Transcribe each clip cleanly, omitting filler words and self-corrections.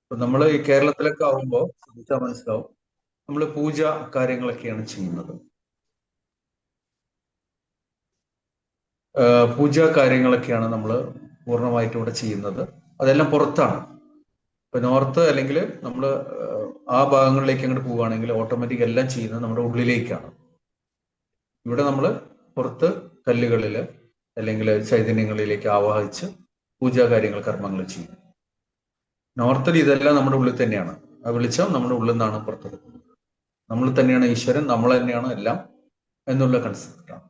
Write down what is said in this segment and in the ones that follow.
ഇപ്പൊ നമ്മൾ ഈ കേരളത്തിലൊക്കെ ആവുമ്പോൾ ശ്രദ്ധിച്ചാൽ മനസ്സിലാവും, നമ്മൾ പൂജ കാര്യങ്ങളൊക്കെയാണ് ചെയ്യുന്നത്. പൂജ കാര്യങ്ങളൊക്കെയാണ് നമ്മൾ പൂർണ്ണമായിട്ടും ഇവിടെ ചെയ്യുന്നത്. അതെല്ലാം പുറത്താണ്. ഇപ്പൊ നോർത്ത് അല്ലെങ്കിൽ നമ്മൾ ആ ഭാഗങ്ങളിലേക്ക് അങ്ങോട്ട് പോവുകയാണെങ്കിൽ ഓട്ടോമാറ്റിക് എല്ലാം ചെയ്യുന്നത് നമ്മുടെ ഉള്ളിലേക്കാണ്. ഇവിടെ നമ്മൾ പുറത്ത് കല്ലുകളിൽ അല്ലെങ്കിൽ ചൈതന്യങ്ങളിലേക്ക് ആവാഹിച്ച് പൂജാ കാര്യങ്ങൾ കർമ്മങ്ങൾ ചെയ്യും. നോർത്തിൽ ഇതെല്ലാം നമ്മുടെ ഉള്ളിൽ തന്നെയാണ്. ആ വെളിച്ചം നമ്മുടെ ഉള്ളിൽ നിന്നാണ് പുറത്തെടുക്കുന്നത്. നമ്മൾ തന്നെയാണ് ഈശ്വരൻ, നമ്മൾ തന്നെയാണ് എല്ലാം എന്നുള്ള കൺസെപ്റ്റാണ്.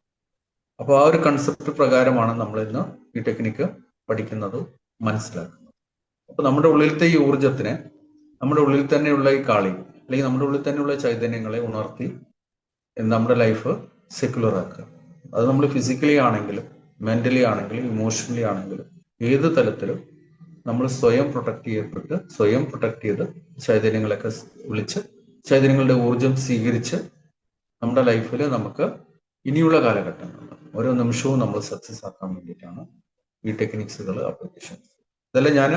അപ്പോൾ ആ ഒരു കൺസെപ്റ്റ് പ്രകാരമാണ് നമ്മൾ ഇന്ന് ഈ ടെക്നിക്ക് പഠിക്കുന്നതും മനസ്സിലാക്കുന്നത്. അപ്പൊ നമ്മുടെ ഉള്ളിലത്തെ ഈ ഊർജത്തിനെ, നമ്മുടെ ഉള്ളിൽ തന്നെയുള്ള ഈ കാളി അല്ലെങ്കിൽ നമ്മുടെ ഉള്ളിൽ തന്നെയുള്ള ചൈതന്യങ്ങളെ ഉണർത്തി നമ്മുടെ ലൈഫ് സെക്യുലർ ആക്കുക. അത് നമ്മൾ ഫിസിക്കലി ആണെങ്കിലും മെന്റലി ആണെങ്കിലും ഇമോഷണലി ആണെങ്കിലും ഏത് തലത്തിലും നമ്മൾ സ്വയം പ്രൊട്ടക്ട് ചെയ്ത് ചൈതന്യങ്ങളൊക്കെ വിളിച്ച് ചൈതന്യങ്ങളുടെ ഊർജം സ്വീകരിച്ച് നമ്മുടെ ലൈഫിൽ നമുക്ക് ഇനിയുള്ള കാലഘട്ടങ്ങളിൽ ഓരോ നിമിഷവും നമ്മൾ സക്സസ് ആക്കാൻ വേണ്ടിയിട്ടാണ് ഈ ടെക്നിക്സുകൾ, അപ്ലിക്കേഷൻസ് ഇതെല്ലാം ഞാൻ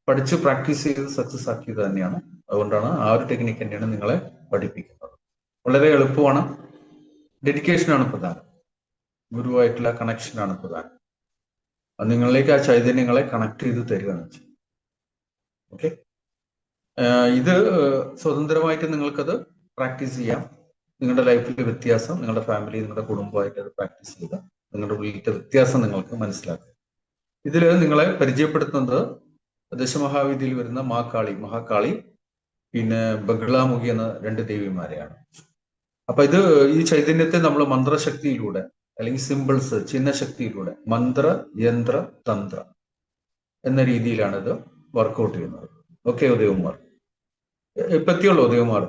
പഠിച്ച് പ്രാക്ടീസ് ചെയ്ത് സക്സസ് ആക്കിയത് തന്നെയാണ്. അതുകൊണ്ടാണ് ആ ഒരു ടെക്നിക്ക് തന്നെയാണ് നിങ്ങളെ പഠിപ്പിക്കുന്നത്. വളരെ എളുപ്പമാണ്. ഡെഡിക്കേഷനാണ് പ്രധാനം. ഗുരുവായിട്ടുള്ള കണക്ഷനാണ് പ്രധാനം. അത് നിങ്ങളിലേക്ക് ആ ചൈതന്യങ്ങളെ കണക്ട് ചെയ്ത് തരികയാണ് ചെയ്യുന്നത്. ഓക്കെ, ഇത് സ്വതന്ത്രമായിട്ട് നിങ്ങൾക്കത് പ്രാക്ടീസ് ചെയ്യാം. നിങ്ങളുടെ ലൈഫിലെ വ്യത്യാസം, നിങ്ങളുടെ ഫാമിലി, നിങ്ങളുടെ കുടുംബമായിട്ട് അത് പ്രാക്ടീസ് ചെയ്ത് നിങ്ങളുടെ ഉള്ളിലത്തെ വ്യത്യാസം നിങ്ങൾക്ക് മനസ്സിലാക്കുക. ഇതിൽ നിങ്ങളെ പരിചയപ്പെടുത്തുന്നത് ദശമഹാവിദ്യയിൽ വരുന്ന മഹാകാളി പിന്നെ ബഗ്ലാമുഖി എന്ന രണ്ട് ദേവിമാരെയാണ്. അപ്പൊ ഇത് ഈ ചൈതന്യത്തെ നമ്മൾ മന്ത്രശക്തിയിലൂടെ അല്ലെങ്കിൽ സിമ്പിൾസ്, ചിഹ്നശക്തിയിലൂടെ മന്ത്ര, യന്ത്ര, തന്ത്ര എന്ന രീതിയിലാണ് ഇത് വർക്കൗട്ട് ചെയ്യുന്നത്. ഓക്കെ ഉദയകുമാർ, ഇപ്പൊ എത്തിയുള്ളൂ ഉദയകുമാർ?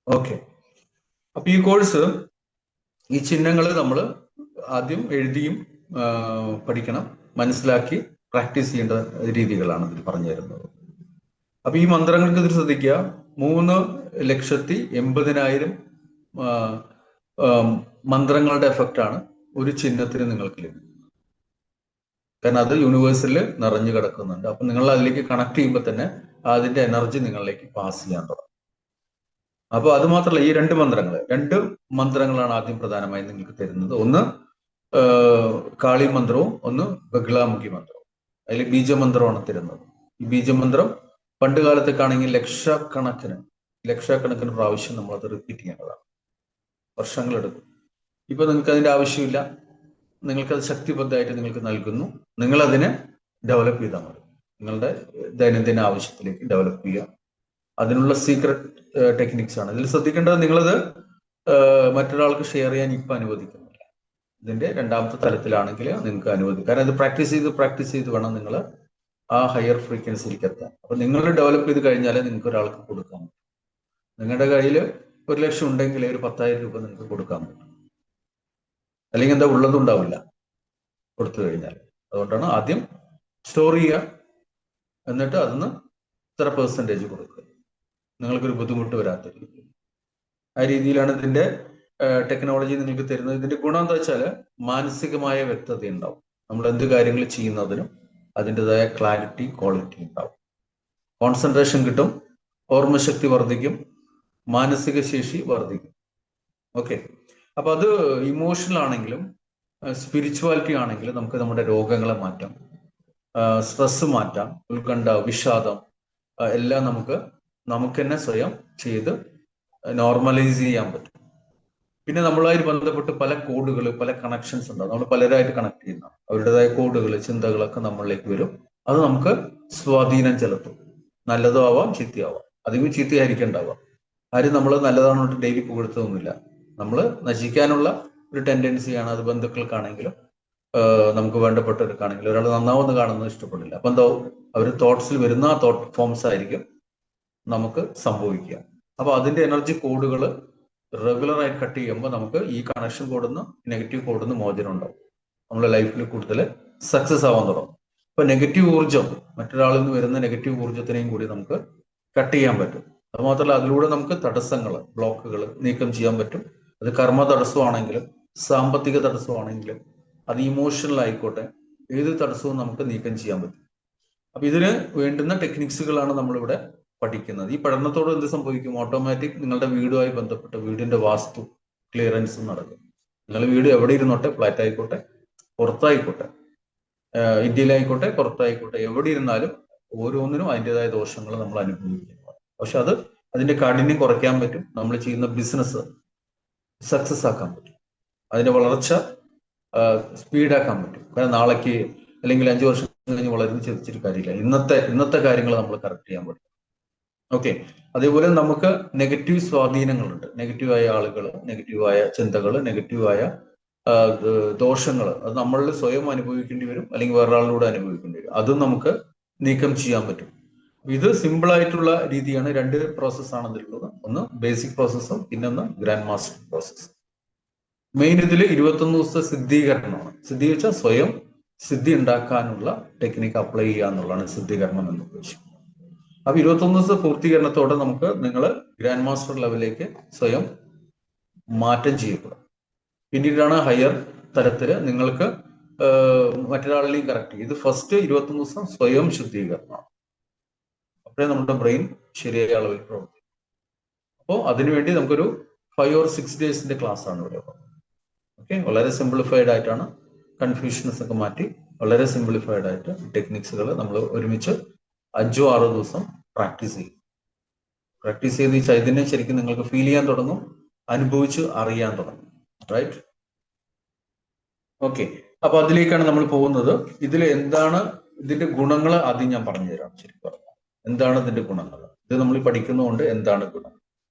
ഓക്കെ. അപ്പൊ ഈ കോഴ്സ്, ഈ ചിഹ്നങ്ങൾ നമ്മൾ ആദ്യം എഴുതിയും പഠിക്കണം, മനസ്സിലാക്കി പ്രാക്ടീസ് ചെയ്യേണ്ട രീതികളാണ് ഇതിൽ പറഞ്ഞു തരുന്നത്. അപ്പൊ ഈ മന്ത്രങ്ങൾക്ക് ഇതിൽ ശ്രദ്ധിക്കുക, 3,80,000 മന്ത്രങ്ങളുടെ എഫക്റ്റ് ആണ് ഒരു ചിഹ്നത്തിന് നിങ്ങൾക്ക് ലഭിക്കുന്നത്. കാരണം അത് യൂണിവേഴ്സിൽ നിറഞ്ഞു കിടക്കുന്നുണ്ട്. അപ്പൊ നിങ്ങൾ അതിലേക്ക് കണക്ട് ചെയ്യുമ്പോൾ തന്നെ അതിന്റെ എനർജി നിങ്ങളിലേക്ക് പാസ് ചെയ്യാൻ തുടങ്ങും. അപ്പൊ അത് മാത്രമല്ല, ഈ രണ്ട് മന്ത്രങ്ങളാണ് ആദ്യം പ്രധാനമായും നിങ്ങൾക്ക് തരുന്നത്. ഒന്ന് കാളി മന്ത്രവും ഒന്ന് ബഗ്ലാമുഖി മന്ത്രവും. അതിൽ ബീജമന്ത്രമാണ് തരുന്നത്. ഈ ബീജമന്ത്രം പണ്ട് കാലത്തേക്കാണെങ്കിൽ ലക്ഷക്കണക്കിന് പ്രാവശ്യം നമ്മൾ അത് റിപ്പീറ്റ് ചെയ്യേണ്ടതാണ്. വർഷങ്ങളെടുക്കും. ഇപ്പൊ നിങ്ങൾക്ക് അതിന്റെ ആവശ്യമില്ല. നിങ്ങൾക്കത് ശക്തിബദ്ധമായിട്ട് നിങ്ങൾക്ക് നൽകുന്നു. നിങ്ങൾ അതിനെ ഡെവലപ്പ് ചെയ്താൽ മതി. നിങ്ങളുടെ ദൈനംദിന ആവശ്യത്തിലേക്ക് ഡെവലപ്പ് ചെയ്യുക. അതിനുള്ള സീക്രട്ട് ടെക്നിക്സ് ആണ് ഇതിൽ ശ്രദ്ധിക്കേണ്ടത്. നിങ്ങളത് മറ്റൊരാൾക്ക് ഷെയർ ചെയ്യാൻ ഇപ്പൊ അനുവദിക്കുന്നില്ല. ഇതിന്റെ രണ്ടാമത്തെ തലത്തിലാണെങ്കിൽ നിങ്ങൾക്ക് അനുവദിക്കും. കാരണം ഇത് പ്രാക്ടീസ് ചെയ്ത് വേണം നിങ്ങൾ ആ ഹയർ ഫ്രീക്വൻസിയിലേക്ക് എത്താൻ. അപ്പൊ നിങ്ങൾ ഡെവലപ്പ് ചെയ്ത് കഴിഞ്ഞാലേ നിങ്ങൾക്ക് ഒരാൾക്ക് കൊടുക്കാൻ പറ്റും. നിങ്ങളുടെ കയ്യിൽ 1,00,000 ഉണ്ടെങ്കിൽ ഒരു 10,000 രൂപ നിങ്ങൾക്ക് കൊടുക്കാൻ പറ്റും. അല്ലെങ്കിൽ എന്താ ഉള്ളതുണ്ടാവില്ല കൊടുത്തു കഴിഞ്ഞാൽ. അതുകൊണ്ടാണ് ആദ്യം സ്റ്റോർ ചെയ്യുക, എന്നിട്ട് അതിന് ഇത്ര പെർസെൻറ്റേജ് കൊടുക്കുക, നിങ്ങൾക്കൊരു ബുദ്ധിമുട്ട് വരാത്ത രീതിയിൽ. ആ രീതിയിലാണ് ഇതിന്റെ ടെക്നോളജി നിങ്ങൾക്ക് തരുന്നത്. ഇതിന്റെ ഗുണം എന്താ വെച്ചാൽ മാനസികമായ വ്യക്തത ഉണ്ടാവും. നമ്മൾ എന്ത് കാര്യങ്ങൾ ചെയ്യുന്നതിനും അതിൻ്റെതായ ക്ലാരിറ്റി, ക്വാളിറ്റി ഉണ്ടാവും. കോൺസെൻട്രേഷൻ കിട്ടും, ഓർമ്മശക്തി വർദ്ധിക്കും, മാനസിക ശേഷി വർദ്ധിക്കും. ഓക്കെ. അപ്പൊ അത് ഇമോഷണൽ ആണെങ്കിലും സ്പിരിച്വാലിറ്റി ആണെങ്കിലും നമുക്ക് നമ്മുടെ രോഗങ്ങളെ മാറ്റാം, സ്ട്രെസ് മാറ്റാം, ഉത്കണ്ഠ, വിഷാദം എല്ലാം നമുക്ക് തന്നെ സ്വയം ചെയ്ത് നോർമലൈസ് ചെയ്യാൻ പറ്റും. പിന്നെ നമ്മളുമായി ബന്ധപ്പെട്ട് പല കോഡുകൾ, പല കണക്ഷൻസ് ഉണ്ടാവും. നമ്മൾ പലരായിട്ട് കണക്ട് ചെയ്യുന്ന അവരുടേതായ കോഡുകൾ, ചിന്തകളൊക്കെ നമ്മളിലേക്ക് വരും. അത് നമുക്ക് സ്വാധീനം ചെലുത്തും. നല്ലതോ ആവാം, ചീത്തയാവാം. അധികം ചീത്തയായിരിക്കണ്ടാവാം. ആരും നമ്മൾ നല്ലതാണോട്ട് ഡെയിലി പുകഴ്ത്തൊന്നുമില്ല. നമ്മൾ നശിക്കാനുള്ള ഒരു ടെൻഡൻസിയാണ്. അത് ബന്ധുക്കൾക്കാണെങ്കിലും നമുക്ക് വേണ്ടപ്പെട്ടവർക്കാണെങ്കിലും ഒരാൾ നന്നാവുന്ന കാണുന്നത് ഇഷ്ടപ്പെടില്ല. അപ്പൊ എന്താ, അവർ തോട്ട്സിൽ വരുന്ന ആ തോട്ട് ഫോംസ് ആയിരിക്കും നമുക്ക് സംഭവിക്കുക. അപ്പൊ അതിന്റെ എനർജി കോഡുകൾ റെഗുലറായി കട്ട് ചെയ്യുമ്പോൾ നമുക്ക് ഈ കണക്ഷൻ കോഡിന്ന്, നെഗറ്റീവ് കോഡിന്ന് മോചനം ഉണ്ടാവും. നമ്മുടെ ലൈഫിൽ കൂടുതൽ സക്സസ് ആവാൻ തുടങ്ങും. അപ്പൊ നെഗറ്റീവ് ഊർജം, മറ്റൊരാളിൽ നിന്ന് വരുന്ന നെഗറ്റീവ് ഊർജത്തിനെയും കൂടി നമുക്ക് കട്ട് ചെയ്യാൻ പറ്റും. അത് മാത്രമല്ല, അതിലൂടെ നമുക്ക് തടസ്സങ്ങൾ, ബ്ലോക്കുകൾ നീക്കം ചെയ്യാൻ പറ്റും. അത് കർമ്മ തടസ്സമാണെങ്കിലും സാമ്പത്തിക തടസ്സമാണെങ്കിലും അത് ഇമോഷണൽ ആയിക്കോട്ടെ, ഏത് തടസ്സവും നമുക്ക് നീക്കം ചെയ്യാൻ പറ്റും. അപ്പൊ ഇതിന് വേണ്ടുന്ന ടെക്നിക്സുകളാണ് നമ്മളിവിടെ പഠിക്കുന്നത്. ഈ പഠനത്തോട് എന്ത് സംഭവിക്കും? ഓട്ടോമാറ്റിക് നിങ്ങളുടെ വീടുമായി ബന്ധപ്പെട്ട വീടിന്റെ വാസ്തു ക്ലിയറൻസ് നടക്കും. നിങ്ങളുടെ വീട് എവിടെ ഇരുന്നോട്ടെ, ഫ്ലാറ്റ് ആയിക്കോട്ടെ, പുറത്തായിക്കോട്ടെ, ഇന്ത്യയിലായിക്കോട്ടെ, പുറത്തായിക്കോട്ടെ, എവിടെ ഇരുന്നാലും ഓരോന്നിനും അതിൻ്റെതായ ദോഷങ്ങൾ നമ്മൾ അനുഭവിക്കുന്നു. പക്ഷെ അതിന്റെ കാഠിന്യം കുറയ്ക്കാൻ പറ്റും. നമ്മൾ ചെയ്യുന്ന ബിസിനസ് സക്സസ് ആക്കാൻ പറ്റും. അതിന്റെ വളർച്ച സ്പീഡാക്കാൻ പറ്റും. കാരണം നാളേക്ക് അല്ലെങ്കിൽ 5 വർഷം കഴിഞ്ഞ് വളരുന്ന ചിന്തിച്ചിട്ട് കാര്യമില്ല. ഇന്നത്തെ കാര്യങ്ങൾ നമ്മൾ കറക്റ്റ് ചെയ്യാൻ പറ്റും. ഓക്കെ. അതേപോലെ നമുക്ക് നെഗറ്റീവ് സ്വാധീനങ്ങളുണ്ട്. നെഗറ്റീവായ ആളുകൾ, നെഗറ്റീവായ ചിന്തകൾ, നെഗറ്റീവായ ദോഷങ്ങൾ അത് നമ്മളിൽ സ്വയം അനുഭവിക്കേണ്ടി വരും, അല്ലെങ്കിൽ വേറൊരാളിലൂടെ അനുഭവിക്കേണ്ടി വരും. അതും നമുക്ക് നീക്കം ചെയ്യാൻ പറ്റും. ഇത് സിമ്പിൾ ആയിട്ടുള്ള രീതിയാണ്. 2 പ്രോസസ്സാണ് ഇതിലുള്ളത്. ഒന്ന് ബേസിക് പ്രോസസ്സും പിന്നൊന്ന് ഗ്രാൻഡ് മാസ്റ്റർ പ്രോസസ്. മെയിൻ ഇതിൽ 21 ദിവസത്തെ സിദ്ധീകരണമാണ്. സിദ്ധീകരിച്ചാൽ സ്വയം സിദ്ധി ഉണ്ടാക്കാനുള്ള ടെക്നിക്ക് അപ്ലൈ ചെയ്യുക എന്നുള്ളതാണ് സിദ്ധീകരണം എന്ന് ഉദ്ദേശിക്കുന്നത്. അപ്പൊ 21 ദിവസത്തെ പൂർത്തീകരണത്തോടെ നിങ്ങൾ ഗ്രാൻഡ് മാസ്റ്റർ ലെവലിലേക്ക് സ്വയം മാറ്റം ചെയ്യപ്പെടും. പിന്നീടാണ് ഹയർ തലത്തില് നിങ്ങൾക്ക് മറ്റൊരാളിലെയും കറക്റ്റ് ചെയ്യും. ഇത് ഫസ്റ്റ് 21 ദിവസം സ്വയം ശുദ്ധീകരണമാണ്. അപ്പോഴേ നമ്മുടെ ബ്രെയിൻ ശരിയായ അളവിൽ പ്രവർത്തിക്കും. അപ്പോൾ അതിനുവേണ്ടി നമുക്കൊരു 5 or 6 ഡേയ്സിന്റെ ക്ലാസ് ആണ് ഇവിടെ. ഓക്കെ. വളരെ സിംപ്ലിഫൈഡ് ആയിട്ടാണ്. കൺഫ്യൂഷൻസ് ഒക്കെ മാറ്റി വളരെ സിംപ്ലിഫൈഡ് ആയിട്ട് ടെക്നിക്സുകൾ നമ്മൾ ഒരുമിച്ച് 5 or 6 ദിവസം പ്രാക്ടീസ് ചെയ്യും. പ്രാക്ടീസ് ചെയ്ത് ഈ ചൈതന്യം ശരിക്കും നിങ്ങൾക്ക് ഫീൽ ചെയ്യാൻ തുടങ്ങും, അനുഭവിച്ച് അറിയാൻ തുടങ്ങും. റൈറ്റ്? ഓക്കെ. അപ്പൊ അതിലേക്കാണ് നമ്മൾ പോകുന്നത്. ഇതിൽ എന്താണ് ഇതിന്റെ ഗുണങ്ങൾ ആദ്യം ഞാൻ പറഞ്ഞു തരാം. ശരിക്കും പറഞ്ഞാൽ എന്താണ് ഇതിന്റെ ഗുണങ്ങൾ? ഇത് നമ്മൾ പഠിക്കുന്നതുകൊണ്ട് എന്താണ് ഗുണം?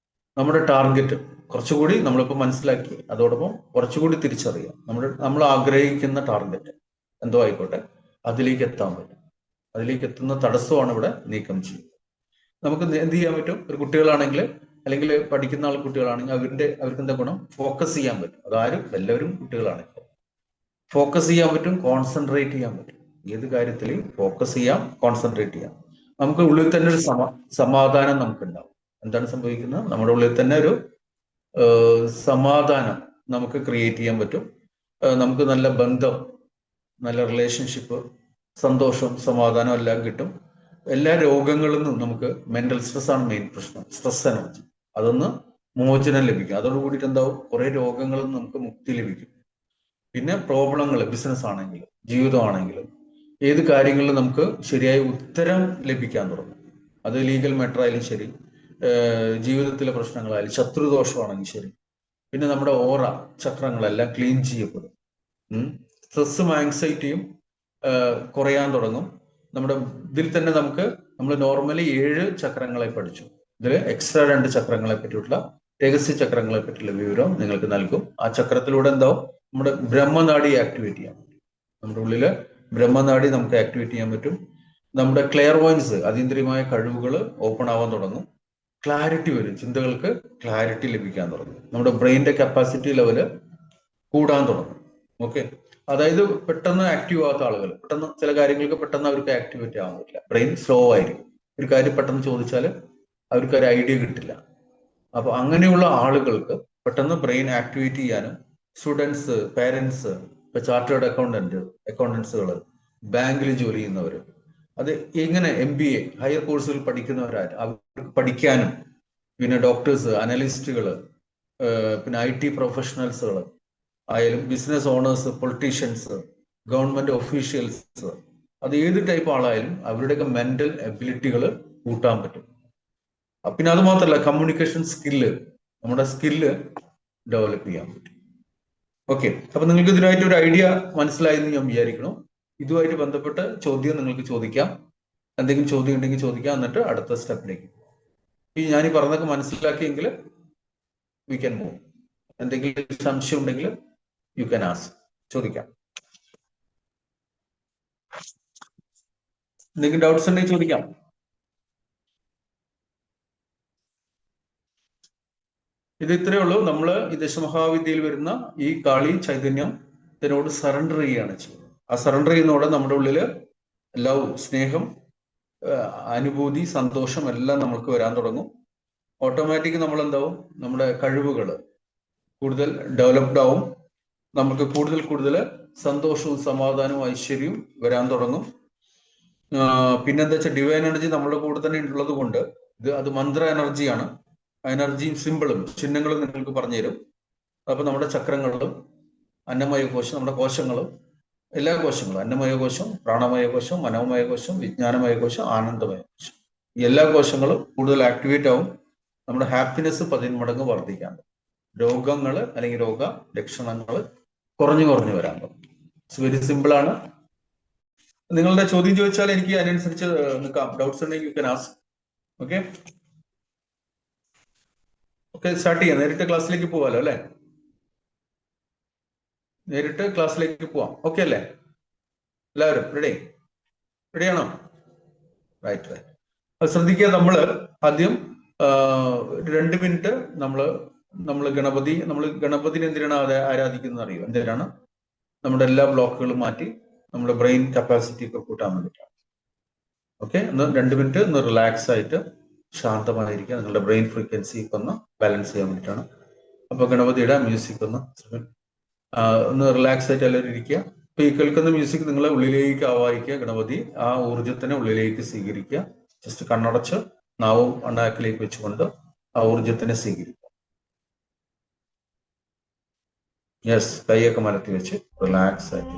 നമ്മുടെ ടാർഗറ്റ് കുറച്ചുകൂടി നമ്മളിപ്പോൾ മനസ്സിലാക്കി. അതോടൊപ്പം കുറച്ചുകൂടി തിരിച്ചറിയാം. നമ്മൾ ആഗ്രഹിക്കുന്ന ടാർഗറ്റ് എന്തോ ആയിക്കോട്ടെ, അതിലേക്ക് എത്താൻ പറ്റും. അതിലേക്ക് എത്തുന്ന തടസ്സമാണ് ഇവിടെ നീക്കം ചെയ്യുന്നത്. നമുക്ക് എന്ത് ചെയ്യാൻ പറ്റും? ഒരു കുട്ടികളാണെങ്കിൽ, അല്ലെങ്കിൽ പഠിക്കുന്ന കുട്ടികളാണെങ്കിൽ അവർക്ക് എന്താ ഗുണം? ഫോക്കസ് ചെയ്യാൻ പറ്റും. അതാരും എല്ലാവരും കുട്ടികളാണ്. ഫോക്കസ് ചെയ്യാൻ പറ്റും, കോൺസെൻട്രേറ്റ് ചെയ്യാൻ പറ്റും. ഏത് കാര്യത്തിലും ഫോക്കസ് ചെയ്യാം, കോൺസെൻട്രേറ്റ് ചെയ്യാം. നമുക്ക് ഉള്ളിൽ തന്നെ ഒരു സമാധാനം നമുക്കുണ്ടാവും. എന്താണ് സംഭവിക്കുന്നത്? നമ്മുടെ ഉള്ളിൽ തന്നെ ഒരു സമാധാനം നമുക്ക് ക്രിയേറ്റ് ചെയ്യാൻ പറ്റും. നമുക്ക് നല്ല ബന്ധം, നല്ല റിലേഷൻഷിപ്പ്, സന്തോഷം, സമാധാനം എല്ലാം കിട്ടും. എല്ലാ രോഗങ്ങളിൽ നിന്നും നമുക്ക് മെന്റൽ സ്ട്രെസ് ആണ് മെയിൻ പ്രശ്നം. സ്ട്രെസ് എനർജി അതൊന്ന് മോചനം ലഭിക്കും. അതോട് കൂടിയിട്ട് എന്താവും? കുറെ രോഗങ്ങളിൽ നിന്ന് നമുക്ക് മുക്തി ലഭിക്കും. പിന്നെ പ്രോബ്ലങ്ങൾ, ബിസിനസ് ആണെങ്കിലും ജീവിതമാണെങ്കിലും ഏത് കാര്യങ്ങളിലും നമുക്ക് ശരിയായ ഉത്തരം ലഭിക്കാൻ തുടങ്ങും. അത് ലീഗൽ മാറ്റർ ആയാലും ശരി, ജീവിതത്തിലെ പ്രശ്നങ്ങളായാലും, ശത്രുദോഷമാണെങ്കിൽ ശരി. പിന്നെ നമ്മുടെ ഓറ ചക്രങ്ങളെല്ലാം ക്ലീൻ ചെയ്യപ്പെടും. സ്ട്രെസ്സും ആങ്സൈറ്റിയും കുറയാൻ തുടങ്ങും. നമ്മുടെ ഇതിൽ തന്നെ നമ്മൾ നോർമലി 7 ചക്രങ്ങളെ പഠിച്ചു. ഇതിൽ എക്സ്ട്രാ 2 ചക്രങ്ങളെ പറ്റിയിട്ടുള്ള, രഹസ്യ ചക്രങ്ങളെ പറ്റിയുള്ള വിവരം നിങ്ങൾക്ക് നൽകും. ആ ചക്രത്തിലൂടെ എന്താവും? നമ്മുടെ ബ്രഹ്മനാഡി ആക്ടിവേറ്റ് ചെയ്യാൻ പറ്റും. നമ്മുടെ ഉള്ളില് ബ്രഹ്മനാഡി നമുക്ക് ആക്ടിവേറ്റ് ചെയ്യാൻ പറ്റും. നമ്മുടെ ക്ലെയർവോയിൻസ്, അതീന്ദ്രിയമായ കഴിവുകൾ ഓപ്പൺ ആവാൻ തുടങ്ങും. ക്ലാരിറ്റി വരും. ചിന്തകൾക്ക് ക്ലാരിറ്റി ലഭിക്കാൻ തുടങ്ങും. നമ്മുടെ ബ്രെയിനിന്റെ കപ്പാസിറ്റി ലെവല് കൂടാൻ തുടങ്ങും. ഓക്കെ. അതായത് പെട്ടെന്ന് ആക്റ്റീവ് ആകാത്ത ആളുകൾ, പെട്ടെന്ന് ചില കാര്യങ്ങൾക്ക് പെട്ടെന്ന് അവർക്ക് ആക്ടിവേറ്റ് ആവാൻ പറ്റില്ല. ബ്രെയിൻ സ്ലോ ആയിരിക്കും. ഒരു കാര്യം പെട്ടെന്ന് ചോദിച്ചാൽ അവർക്ക് ഒരു ഐഡിയ കിട്ടില്ല. അപ്പൊ അങ്ങനെയുള്ള ആളുകൾക്ക് പെട്ടെന്ന് ബ്രെയിൻ ആക്ടിവേറ്റ് ചെയ്യാനും, സ്റ്റുഡൻസ്, പേരൻസ്, ഇപ്പൊ ചാർട്ടേഡ് അക്കൗണ്ടൻസുകൾ, ബാങ്കിൽ ജോലി ചെയ്യുന്നവർ, അത് ഇങ്ങനെ MBA ഹയർ കോഴ്സുകൾ പഠിക്കുന്നവരായിട്ട് അവർക്ക് പഠിക്കാനും, പിന്നെ ഡോക്ടേഴ്സ്, അനലിസ്റ്റുകൾ, പിന്നെ IT പ്രൊഫഷണൽസുകൾ ആയാലും, business owners, politicians, government officials, അത് ഏത് ടൈപ്പ് ആളായാലും അവരുടെയൊക്കെ മെന്റൽ എബിലിറ്റികൾ കൂട്ടാൻ പറ്റും. പിന്നെ അത് മാത്രമല്ല, കമ്മ്യൂണിക്കേഷൻ സ്കില്ല്, നമ്മുടെ സ്കില്ല് ഡെവലപ്പ് ചെയ്യാൻ പറ്റും. ഓക്കെ. അപ്പൊ നിങ്ങൾക്ക് ഇതിനായിട്ട് ഒരു ഐഡിയ മനസ്സിലായെന്ന് ഞാൻ വിചാരിക്കണം. ഇതുമായിട്ട് ബന്ധപ്പെട്ട് ചോദ്യം നിങ്ങൾക്ക് ചോദിക്കാം. എന്തെങ്കിലും ചോദ്യം ഉണ്ടെങ്കിൽ ചോദിക്കാം. എന്നിട്ട് അടുത്ത സ്റ്റെപ്പിലേക്ക് ഞാൻ ഈ പറഞ്ഞതൊക്കെ മനസ്സിലാക്കിയെങ്കിൽ വി ക്യാൻ മൂവ്. എന്തെങ്കിലും സംശയം ഉണ്ടെങ്കിൽ യു ക്യാൻ ആസ്ക്, ചോദിക്കാം. എന്തെങ്കിലും ഡൗട്ട്സ് ഉണ്ടെങ്കിൽ ചോദിക്കാം. ഇത് ഇത്രയേ ഉള്ളൂ. നമ്മൾ ഈ ദശമഹാവിദ്യയിൽ വരുന്ന ഈ കാളി ചൈതന്യം ഇതിനോട് സറണ്ടർ ചെയ്യുകയാണ് ചെയ്യുന്നത്. ആ സറണ്ടർ ചെയ്യുന്നതോടെ നമ്മുടെ ഉള്ളില് ലവ്, സ്നേഹം, അനുഭൂതി, സന്തോഷം എല്ലാം നമുക്ക് വരാൻ തുടങ്ങും. ഓട്ടോമാറ്റിക് നമ്മൾ എന്താവും? നമ്മുടെ കഴിവുകൾ കൂടുതൽ ഡെവലപ്ഡ് ആവും. നമുക്ക് കൂടുതൽ സന്തോഷവും സമാധാനവും ഐശ്വര്യവും വരാൻ തുടങ്ങും. പിന്നെന്താ വെച്ചാൽ ഡിവൈൻ എനർജി നമ്മുടെ കൂടെ തന്നെ ഉള്ളത് കൊണ്ട് അത് മന്ത്ര എനർജിയാണ്. എനർജിയും സിമ്പിളും ചിഹ്നങ്ങളും നിങ്ങൾക്ക് പറഞ്ഞുതരും. അപ്പൊ നമ്മുടെ ചക്രങ്ങളും അന്നമയ കോശം, നമ്മുടെ കോശങ്ങളും എല്ലാ കോശങ്ങളും, അന്നമയ കോശം, പ്രാണമയ കോശം, മനോമയ കോശം, വിജ്ഞാനമയ കോശം, ആനന്ദമയ കോശം, ഈ എല്ലാ കോശങ്ങളും കൂടുതൽ ആക്ടിവേറ്റ് ആവും. നമ്മുടെ ഹാപ്പിനെസ് 10 മടങ്ങ് വർദ്ധിക്കാൻ, രോഗങ്ങൾ അല്ലെങ്കിൽ രോഗ ലക്ഷണങ്ങൾ കുറഞ്ഞു വരാൻ തുടങ്ങും. ഇറ്റ്സ് വെരി സിമ്പിൾ ആണ്. നിങ്ങളുടെ ചോദ്യം ചോദിച്ചാൽ എനിക്ക് അതിനനുസരിച്ച് നിൽക്കാം. ഡൗട്ട്സ് ഉണ്ടെങ്കിൽ you can ask. Okay okay, start ചെയ്യാം. നേരിട്ട് ക്ലാസ്സിലേക്ക് പോവാലോ അല്ലെ? നേരിട്ട് ക്ലാസ്സിലേക്ക് പോവാം. ഓക്കെ അല്ലേ? എല്ലാവരും റെഡിയാണോ? റൈറ്റ്. അത് ശ്രദ്ധിക്കുക. നമ്മൾ ആദ്യം 2 മിനിറ്റ് നമ്മൾ ഗണപതിനെ എന്തിനാണ് ആരാധിക്കുന്നത് അറിയോ? എന്തിനാണ്? നമ്മുടെ എല്ലാ ബ്ലോക്കുകളും മാറ്റി നമ്മുടെ ബ്രെയിൻ കപ്പാസിറ്റി ഒക്കെ കൂട്ടാൻ വേണ്ടിയിട്ടാണ്. ഓക്കെ, ഒന്ന് 2 മിനിറ്റ് ഒന്ന് റിലാക്സ് ആയിട്ട് ശാന്തമായിരിക്കുക. നിങ്ങളുടെ ബ്രെയിൻ ഫ്രീക്വൻസി ഒന്ന് ബാലൻസ് ചെയ്യാൻ വേണ്ടിയിട്ടാണ്. അപ്പൊ ഗണപതിയുടെ മ്യൂസിക് ഒന്ന് റിലാക്സ് ആയിട്ട് എല്ലാവരും ഇരിക്കുക. അപ്പൊ ഈ കേൾക്കുന്ന മ്യൂസിക് നിങ്ങളെ ഉള്ളിലേക്ക് ആവാഹിക്കുക. ഗണപതി ആ ഊർജത്തിനെ ഉള്ളിലേക്ക് സ്വീകരിക്കുക. ജസ്റ്റ് കണ്ണടച്ച് നാവും അണ്ണാക്കിലേക്ക് വെച്ചുകൊണ്ട് ആ ഊർജത്തിനെ സ്വീകരിക്കുക. യെസ്, കൈയൊക്കെ മലത്തി വെച്ച് റിലാക്സ് ആയിട്ട്.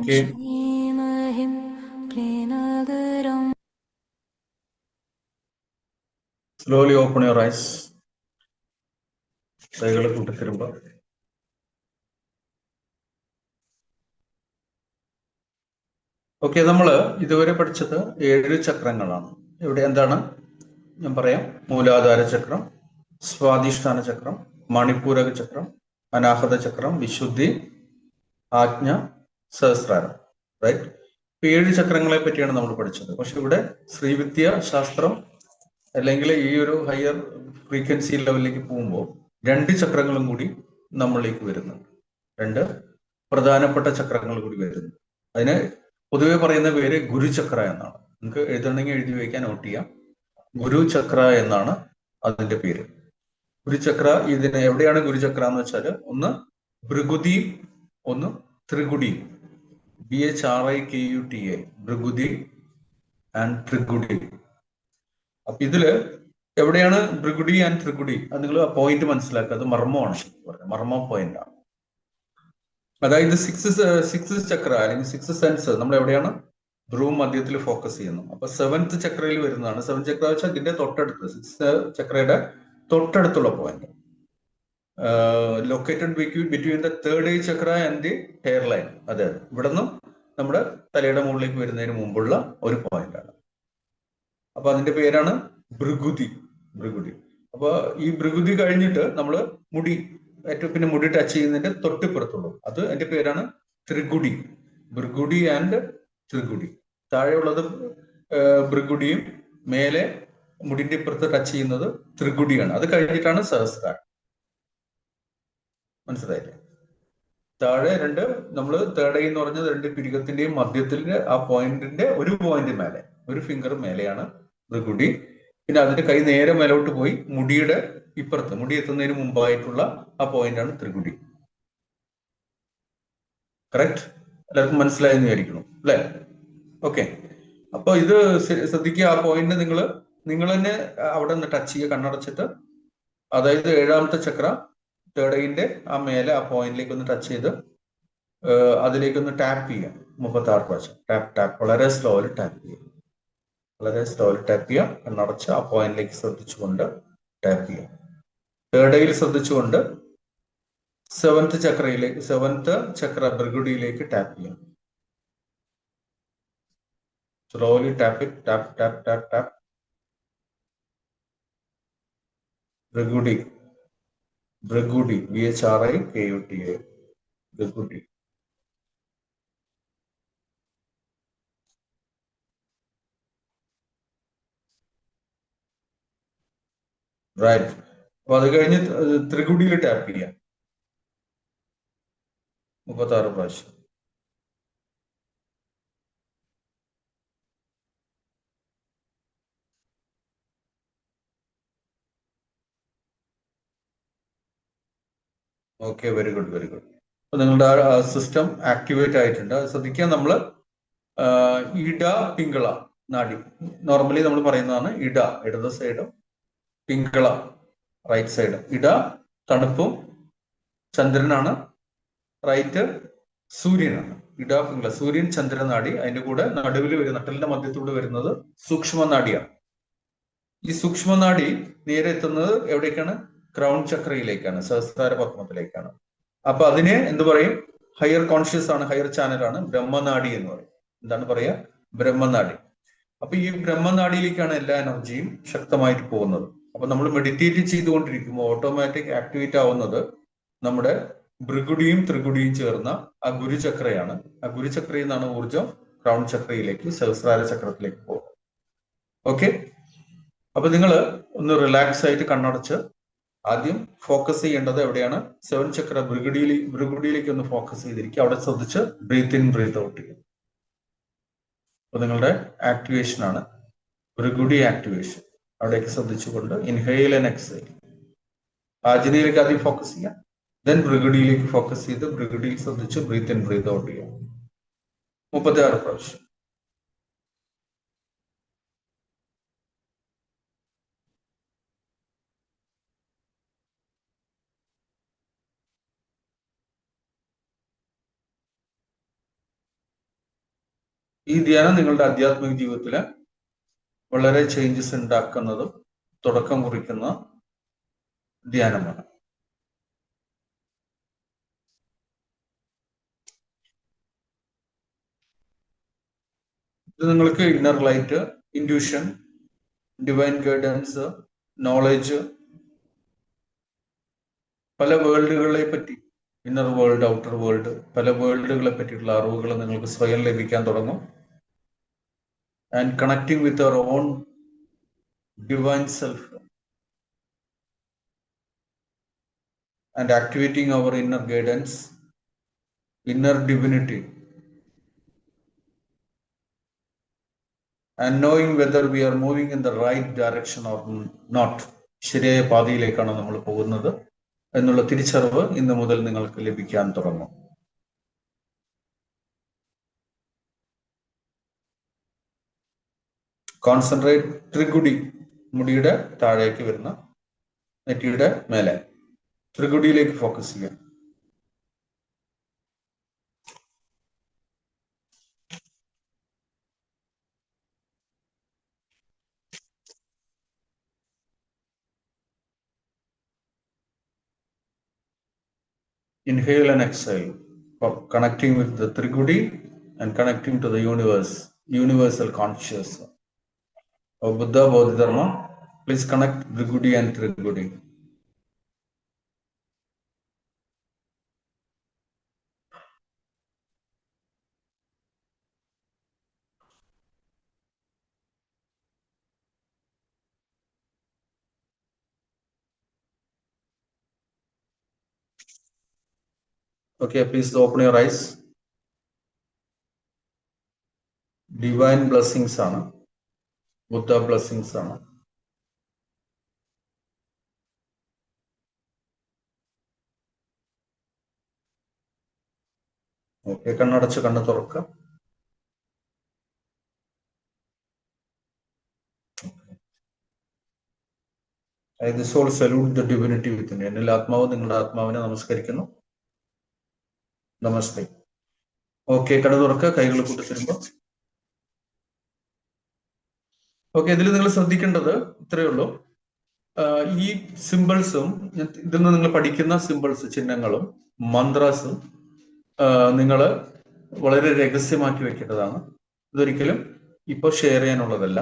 Okay. Slowly open your eyes. കൈകൾ കൂട്ടിത്തരുമ്പോ ഓക്കെ. നമ്മൾ ഇതുവരെ പഠിച്ചത് 7 ചക്രങ്ങളാണ്. ഇവിടെ എന്താണ് ഞാൻ പറയാം. മൂലാധാര ചക്രം, സ്വാധിഷ്ഠാന ചക്രം, മണിപൂരക ചക്രം, അനാഹത ചക്രം, വിശുദ്ധി, ആജ്ഞ, സഹസ്രാരം. റൈറ്റ്. 7 ചക്രങ്ങളെ പറ്റിയാണ് നമ്മൾ പഠിച്ചത്. പക്ഷെ ഇവിടെ ശ്രീവിദ്യ ശാസ്ത്രം അല്ലെങ്കിൽ ഈ ഒരു ഹയർ ഫ്രീക്വൻസി ലെവലിലേക്ക് പോകുമ്പോൾ 2 ചക്രങ്ങളും കൂടി നമ്മളിലേക്ക് വരുന്നുണ്ട്. 2 പ്രധാനപ്പെട്ട ചക്രങ്ങൾ കൂടി വരുന്നു. അതിന് പൊതുവെ പറയുന്ന പേര് ഗുരുചക്ര എന്നാണ്. നിങ്ങൾക്ക് എഴുതണമെങ്കിൽ എഴുതി വയ്ക്കാൻ, നോട്ട് ചെയ്യാം. ഗുരുചക്ര എന്നാണ് അതിന്റെ പേര്. ഗുരുചക്ര ഇതിന് എവിടെയാണ് ഗുരുചക്ര എന്ന് വെച്ചാൽ ഒന്ന് ഭൃഗുതി, ഒന്ന് ത്രികുടി. BHRIKUTA, ഭൃഗുതി and ത്രികുടി. അപ്പൊ ഇതില് എവിടെയാണ് ഭൃഗുടി ആൻഡ് ത്രികുടി? അത് നിങ്ങൾ ആ പോയിന്റ് മനസ്സിലാക്കുക. അത് മർമ്മമാണ്, മർമ്മ പോയിന്റ് ആണ്. അതായത് സിക്സ് ചക്ര അല്ലെങ്കിൽ 6 സെൻസ് നമ്മൾ എവിടെയാണ്? ഭ്രൂം മധ്യത്തിൽ ഫോക്കസ് ചെയ്യുന്നു. അപ്പൊ 7th ചക്രയിൽ വരുന്നതാണ്. 7th ചക്ര വെച്ചാൽ ഇതിന്റെ തൊട്ടടുത്ത്, 6th ചക്രയുടെ തൊട്ടടുത്തുള്ള point. Located between the 3rd I Chakra and the hair line. അതെ, ഇവിടെ നിന്നും നമ്മുടെ തലയുടെ മുകളിലേക്ക് വരുന്നതിന് മുമ്പുള്ള ഒരു പോയിന്റ് ആണ്. അപ്പൊ അതിന്റെ പേരാണ് ഭൃഗുതി. ഭൃഗുതി. അപ്പൊ ഈ ഭൃഗുതി കഴിഞ്ഞിട്ട് നമ്മൾ മുടി, ഏറ്റവും പിന്നെ മുടി ടച്ച് ചെയ്യുന്നതിന്റെ തൊട്ടിപ്പുറത്തുള്ളൂ, അത് അതിന്റെ പേരാണ് ത്രികുടി. ഭൃഗുടി ആൻഡ് ത്രികുടി. താഴെയുള്ളത് ഭൃഗുടിയും മേലെ മുടിന്റെ ഇപ്പുറത്ത് ടച്ച് ചെയ്യുന്നത് ത്രികുടിയാണ്. അത് കഴിഞ്ഞിട്ടാണ് സഹസ്രാരം. മനസ്സിലായില്ലേ? താഴെ നമ്മൾ 3rd ഐ എന്ന് പറഞ്ഞത് 2 പിരികത്തിന്റെയും മധ്യത്തിന്റെ ആ പോയിന്റിന്റെ ഒരു പോയിന്റ് മേലെ, ഒരു ഫിംഗർ മേലെയാണ് ഭൃഗുടി. പിന്നെ അതിന്റെ കൈ നേരെ മേലോട്ട് പോയി മുടിയുടെ ഇപ്പുറത്ത്, മുടി എത്തുന്നതിന് മുമ്പായിട്ടുള്ള ആ പോയിന്റ് ആണ് ത്രികുടി. കറക്റ്റ്? എല്ലാവർക്കും മനസ്സിലായെന്ന് വിചാരിക്കണം അല്ലെ? ഓക്കെ. അപ്പൊ ഇത് ശ്രദ്ധിക്കുക. ആ പോയിന്റ് നിങ്ങൾ തന്നെ അവിടെ നിന്ന് ടച്ച് ചെയ്യുക കണ്ണടച്ചിട്ട്. അതായത് 7ാമത്തെ ചക്ര 3rd ഐന്റെ ആ മേലെ ആ പോയിന്റിലേക്ക് ഒന്ന് ടച്ച് ചെയ്ത് അതിലേക്കൊന്ന് ടാപ്പ് ചെയ്യാം 36 പ്രാവശ്യം. ടാപ്പ് ടാപ്പ്, വളരെ സ്ലോയിൽ ടാപ്പ് ചെയ്യാം. വളരെ സ്ലോയിൽ ടാപ്പ് ചെയ്യാം. കണ്ണടച്ച് ആ പോയിന്റിലേക്ക് ശ്രദ്ധിച്ചുകൊണ്ട് ടാപ്പ് ചെയ്യാം. 3rd ഐയിൽ ശ്രദ്ധിച്ചുകൊണ്ട് 7th ചക്ര ഭൃഗുടിയിലേക്ക് ടാപ്പ് ചെയ്യാം. Slowly tap it. Tap tap tap tap. Bhrikuti. Bhrikuti. BHRIKUTA. Bhrikuti. Right. അപ്പൊ അത് കഴിഞ്ഞ് ത്രികുടിയിൽ ടാപ്പ് ചെയ്യാം 36 പ്രാവശ്യം. Okay, very good, very good. അപ്പൊ നിങ്ങളുടെ സിസ്റ്റം ആക്ടിവേറ്റ് ആയിട്ടുണ്ട്. ശ്രദ്ധിക്കുക, നമ്മള് ഇട പിങ്കള നാഡി നോർമലി നമ്മൾ പറയുന്നതാണ്. ഇടത് സൈഡും പിങ്കള റൈറ്റ് സൈഡും. ഇട തണുപ്പും ചന്ദ്രനാണ്, റൈറ്റ് സൂര്യനാണ്. ഇട പിങ്കള, സൂര്യൻ ചന്ദ്രനാടി. അതിന്റെ കൂടെ നടുവിൽ വരുന്ന, നട്ടലിന്റെ മധ്യത്തൂടെ വരുന്നത് സൂക്ഷ്മനാഡിയാണ്. ഈ സൂക്ഷ്മനാഡി നേരെ എത്തുന്നത് എവിടേക്കാണ്? ക്രൗൺ ചക്രയിലേക്കാണ്, സഹസ്രാര പത്മത്തിലേക്കാണ്. അപ്പൊ അതിനെ എന്ത് പറയും? ഹയർ കോൺഷ്യസ് ആണ്, ഹയർ ചാനലാണ്, ബ്രഹ്മനാഡി എന്ന് പറയും. എന്താണ് പറയാ? ബ്രഹ്മനാഡി. അപ്പൊ ഈ ബ്രഹ്മനാഡിയിലേക്കാണ് എല്ലാ എനർജിയും ശക്തമായിട്ട് പോകുന്നത്. അപ്പൊ നമ്മൾ മെഡിറ്റേറ്റ് ചെയ്തുകൊണ്ടിരിക്കുമ്പോൾ ഓട്ടോമാറ്റിക് ആക്ടിവേറ്റ് ആവുന്നത് നമ്മുടെ ഭൃഗുടിയും ത്രികുടിയും ചേർന്ന ആ ഗുരുചക്രയാണ്. ആ ഗുരുചക്രയിൽ നിന്നാണ് ഊർജം ക്രൗൺ ചക്രയിലേക്ക്, സഹസ്രാര ചക്രത്തിലേക്ക് പോകുന്നത്. ഓക്കെ. അപ്പൊ നിങ്ങൾ ഒന്ന് റിലാക്സ് ആയിട്ട് കണ്ണടച്ച് ആദ്യം ഫോക്കസ് ചെയ്യേണ്ടത് എവിടെയാണ്? 7 ചക്ര ഭൃഗുടിയിലേക്ക് ഒന്ന് ഫോക്കസ് ചെയ്തിരിക്കുക. അവിടെ ശ്രദ്ധിച്ച് ബ്രീത്ത് ഇൻ ബ്രീത്ത് ഔട്ട് ചെയ്യുക. അപ്പൊ നിങ്ങളുടെ ആക്ടിവേഷൻ ആണ് ഭൃഗുടി ആക്ടിവേഷൻ. അവിടേക്ക് ശ്രദ്ധിച്ചുകൊണ്ട് ഇൻഹെയിൽ ആൻഡ് എക്സെയിൽ. ആജ്ഞയിലേക്ക് ആദ്യം ഫോക്കസ് ചെയ്യാം, ദെൻ ഭൃഗുടിയിലേക്ക് ഫോക്കസ് ചെയ്ത് ഭൃഗുടിയിൽ ശ്രദ്ധിച്ച് ബ്രീത്ത് ഇൻ ബ്രീത്ത് ഔട്ട് ചെയ്യാം 36 പ്രാവശ്യം. ഈ ധ്യാനം നിങ്ങളുടെ ആധ്യാത്മിക ജീവിതത്തിൽ വളരെ ചേഞ്ചസ് ഉണ്ടാക്കുന്നതും തുടക്കം കുറിക്കുന്ന ധ്യാനമാണ്. ഇത് നിങ്ങൾക്ക് inner light, induction, divine guidance, knowledge, പല വേൾഡുകളെ പറ്റി, ഇന്നർ വേൾഡ്, ഔട്ടർ വേൾഡ്, പല വേൾഡുകളെ പറ്റിയിട്ടുള്ള അറിവുകൾ നിങ്ങൾക്ക് സ്വയം ലഭിക്കാൻ തുടങ്ങും. And connecting with our own divine self and activating our inner guidance, inner divinity, and knowing whether we are moving in the right direction or not. ശരിയായ പാതയിലേക്കാണ് നമ്മൾ പോകുന്നത് എന്നുള്ള തിരിച്ചറിവ് ഇന്ന് മുതൽ നിങ്ങൾക്ക് ലഭിക്കാൻ തുടങ്ങും. കോൺസെൻട്രേറ്റ് ത്രികുടി, മുടിയുടെ താഴേക്ക് വരുന്ന നെറ്റിയുടെ മേലെ ത്രികുടിയിലേക്ക് ഫോക്കസ് ചെയ്യാം. Inhale and exhale, connecting with the Trigudi and connecting to the universe, universal consciousness. Oh, Buddha Bodhidharma, please connect Trigudi and Trigudi. Okay, please open your eyes. Divine blessings ആണ്, Buddha blessings ആണ്. Okay, കണ്ണടച്ച് കണ്ണ് തുറക്കുക. I this all salute the divinity within you. എന്നിൽ ആത്മാവ് നിങ്ങളുടെ ആത്മാവിനെ നമസ്കരിക്കുന്നു. നമസ്തേ. ഓക്കെ, കണ്ണ് തുറക്കുക, കൈകൾ കൂട്ടിത്തരുമ്പോൾ. ഓക്കെ, ഇതിൽ നിങ്ങൾ ശ്രദ്ധിക്കേണ്ടത് ഇത്രയേ ഉള്ളൂ. ഈ സിമ്പിൾസും ഇതിൽ നിന്ന് നിങ്ങൾ പഠിക്കുന്ന സിമ്പിൾസ്, ചിഹ്നങ്ങളും മന്ത്രസും നിങ്ങൾ വളരെ രഹസ്യമാക്കി വെക്കേണ്ടതാണ്. ഇതൊരിക്കലും ഇപ്പോൾ ഷെയർ ചെയ്യാനുള്ളതല്ല.